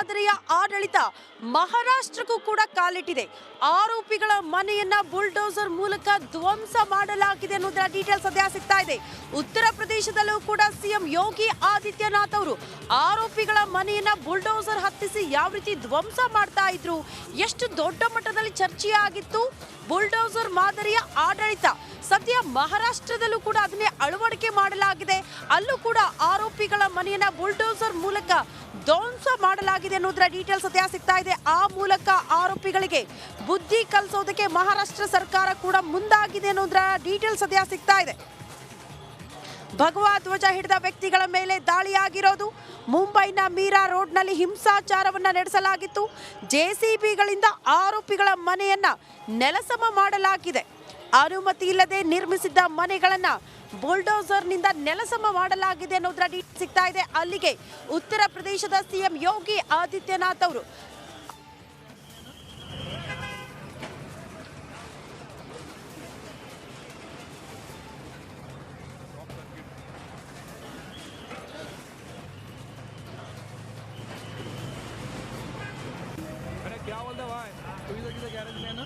ಮಾದರಿಯ ಆಡಳಿತ ಮಹಾರಾಷ್ಟ್ರಕ್ಕೂ ಕೂಡ ಕಾಲಿಟ್ಟಿದೆ. ಆರೋಪಿಗಳ ಮನೆಯನ್ನ ಬುಲ್ಡೋಸರ್ ಮೂಲಕ ಧ್ವಂಸ ಮಾಡಲಾಗಿದೆ ಅನ್ನೋದರ ಡೀಟೇಲ್ಸ್ ಸದ್ಯ ಸಿಗ್ತಾ ಇದೆ. ಉತ್ತರ ಪ್ರದೇಶದಲ್ಲೂ ಕೂಡ ಸಿಎಂ ಯೋಗಿ ಆದಿತ್ಯನಾಥ್ ಅವರು ಆರೋಪಿಗಳ ಮನೆಯನ್ನ ಬುಲ್ಡೋಸರ್ ಹತ್ತಿಸಿ ಯಾವ ರೀತಿ ಧ್ವಂಸ ಮಾಡ್ತಾ ಇದ್ರು, ಎಷ್ಟು ದೊಡ್ಡ ಮಟ್ಟದಲ್ಲಿ ಚರ್ಚೆಯಾಗಿತ್ತು ಬುಲ್ಡೋಸರ್ ಮಾದರಿಯ ಆಡಳಿತ. ಸದ್ಯ ಮಹಾರಾಷ್ಟ್ರದಲ್ಲೂ ಕೂಡ ಅದನ್ನೇ ಅಳವಡಿಕೆ ಮಾಡಲಾಗಿದೆ. ಅಲ್ಲೂ ಕೂಡ ಆರೋಪಿಗಳ ಮನೆಯನ್ನ ಬುಲ್ಡೋಸರ್ ಮೂಲಕ ಧ್ವಂಸ ಮಾಡಲಾಗಿದೆ ಅನ್ನೋದರ ಡೀಟೇಲ್ಸ್ ಸದ್ಯ ಸಿಗ್ತಾ ಇದೆ. ಆ ಮೂಲಕ ಆರೋಪಿಗಳಿಗೆ ಬುದ್ಧಿ ಕಲಿಸೋದಕ್ಕೆ ಮಹಾರಾಷ್ಟ್ರ ಸರ್ಕಾರ ಕೂಡ ಮುಂದಾಗಿದೆ ಅನ್ನೋದರ ಡೀಟೇಲ್ಸ್ ಸದ್ಯ ಸಿಗ್ತಾ ಇದೆ. ಭಗವಾ ಧ್ವಜ ಹಿಡಿದ ವ್ಯಕ್ತಿಗಳ ಮೇಲೆ ದಾಳಿಯಾಗಿರೋದು. ಮುಂಬೈನ ಮೀರಾ ರೋಡ್ನಲ್ಲಿ ಹಿಂಸಾಚಾರವನ್ನ ನಡೆಸಲಾಗಿತ್ತು. ಜೆಸಿಬಿಗಳಿಂದ ಆರೋಪಿಗಳ ಮನೆಯನ್ನ ನೆಲಸಮ ಮಾಡಲಾಗಿದೆ. ಅನುಮತಿ ಇಲ್ಲದೆ ನಿರ್ಮಿಸಿದ್ದ ಮನೆಗಳನ್ನ ಬುಲ್ಡೋಸರ್ನಿಂದ ನೆಲಸಮ ಮಾಡಲಾಗಿದೆ ಅನ್ನೋದರ ಡೀಟೇಲ್ಸ್ ಸಿಗ್ತಾ ಇದೆ. ಅಲ್ಲಿಗೆ ಉತ್ತರ ಪ್ರದೇಶದ ಸಿಎಂ ಯೋಗಿ ಆದಿತ್ಯನಾಥ್ ಅವರು क्या बोलते भाई तू इधर किधर गैरेज में है ना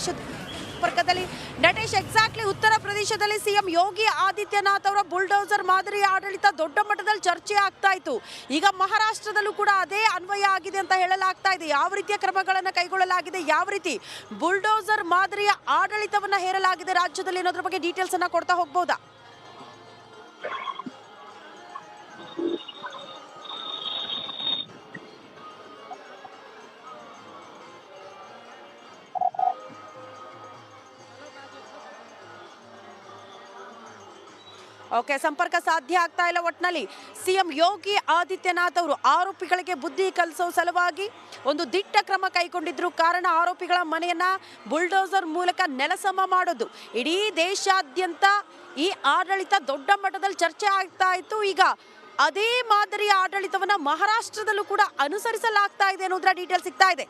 ಸಂಪರ್ಕದಲ್ಲಿ ನಟೇಶ್, ಎಕ್ಸಾಕ್ಟ್ಲಿ ಉತ್ತರ ಪ್ರದೇಶದಲ್ಲಿ ಸಿಎಂ ಯೋಗಿ ಆದಿತ್ಯನಾಥ್ ಅವರ ಬುಲ್ಡೋಸರ್ ಮಾದರಿ ಆಡಳಿತ ದೊಡ್ಡ ಮಟ್ಟದಲ್ಲಿ ಚರ್ಚೆ ಆಗ್ತಾ ಇತ್ತು. ಈಗ ಮಹಾರಾಷ್ಟ್ರದಲ್ಲೂ ಕೂಡ ಅದೇ ಅನ್ವಯ ಆಗಿದೆ ಅಂತ ಹೇಳಲಾಗ್ತಾ ಇದೆ. ಯಾವ ರೀತಿಯ ಕ್ರಮಗಳನ್ನು ಕೈಗೊಳ್ಳಲಾಗಿದೆ, ಯಾವ ರೀತಿ ಬುಲ್ಡೋಸರ್ ಮಾದರಿಯ ಆಡಳಿತವನ್ನ ಹೇರಲಾಗಿದೆ ರಾಜ್ಯದಲ್ಲಿ ಅನ್ನೋದ್ರ ಬಗ್ಗೆ ಡೀಟೇಲ್ಸ್ ಅನ್ನ ಕೊಡ್ತಾ ಹೋಗ್ಬೋದಾ? ಓಕೆ, ಸಂಪರ್ಕ ಸಾಧ್ಯ ಆಗ್ತಾ ಇಲ್ಲ. ಒಟ್ಟಿನಲ್ಲಿ ಸಿಎಂ ಯೋಗಿ ಆದಿತ್ಯನಾಥ್ ಅವರು ಆರೋಪಿಗಳಿಗೆ ಬುದ್ಧಿ ಕಲಿಸೋ ಸಲುವಾಗಿ ಒಂದು ದಿಟ್ಟ ಕ್ರಮ ಕೈಗೊಂಡಿದ್ರು. ಕಾರಣ ಆರೋಪಿಗಳ ಮನೆಯನ್ನ ಬುಲ್ಡೋಸರ್ ಮೂಲಕ ನೆಲಸಮ ಮಾಡೋದು. ಇಡೀ ದೇಶಾದ್ಯಂತ ಈ ಆಡಳಿತ ದೊಡ್ಡ ಮಟ್ಟದಲ್ಲಿ ಚರ್ಚೆ ಆಗ್ತಾ ಇತ್ತು. ಈಗ ಅದೇ ಮಾದರಿಯ ಆಡಳಿತವನ್ನ ಮಹಾರಾಷ್ಟ್ರದಲ್ಲೂ ಕೂಡ ಅನುಸರಿಸಲಾಗ್ತಾ ಇದೆ ಅನ್ನೋದರ ಡೀಟೇಲ್ ಸಿಗ್ತಾ ಇದೆ.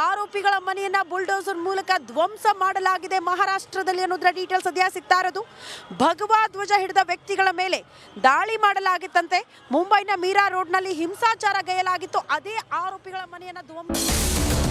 ಆರೋಪಿಗಳ ಮನೆಯನ್ನ ಬುಲ್ಡೋಸರ್ ಮೂಲಕ ಧ್ವಂಸ ಮಾಡಲಾಗಿದೆ ಮಹಾರಾಷ್ಟ್ರದಲ್ಲಿ ಅನ್ನೋದರ ಡೀಟೇಲ್ ಸದ್ಯ ಸಿಗ್ತಾ ಇರೋದು. ಭಗವಾ ಧ್ವಜ ಹಿಡಿದ ವ್ಯಕ್ತಿಗಳ ಮೇಲೆ ದಾಳಿ ಮಾಡಲಾಗಿತ್ತಂತೆ. ಮುಂಬೈನ ಮೀರಾ ರೋಡ್ನಲ್ಲಿ ಹಿಂಸಾಚಾರ ಗೈಯಲಾಗಿತ್ತು. ಅದೇ ಆರೋಪಿಗಳ ಮನೆಯನ್ನ ಧ್ವಂಸ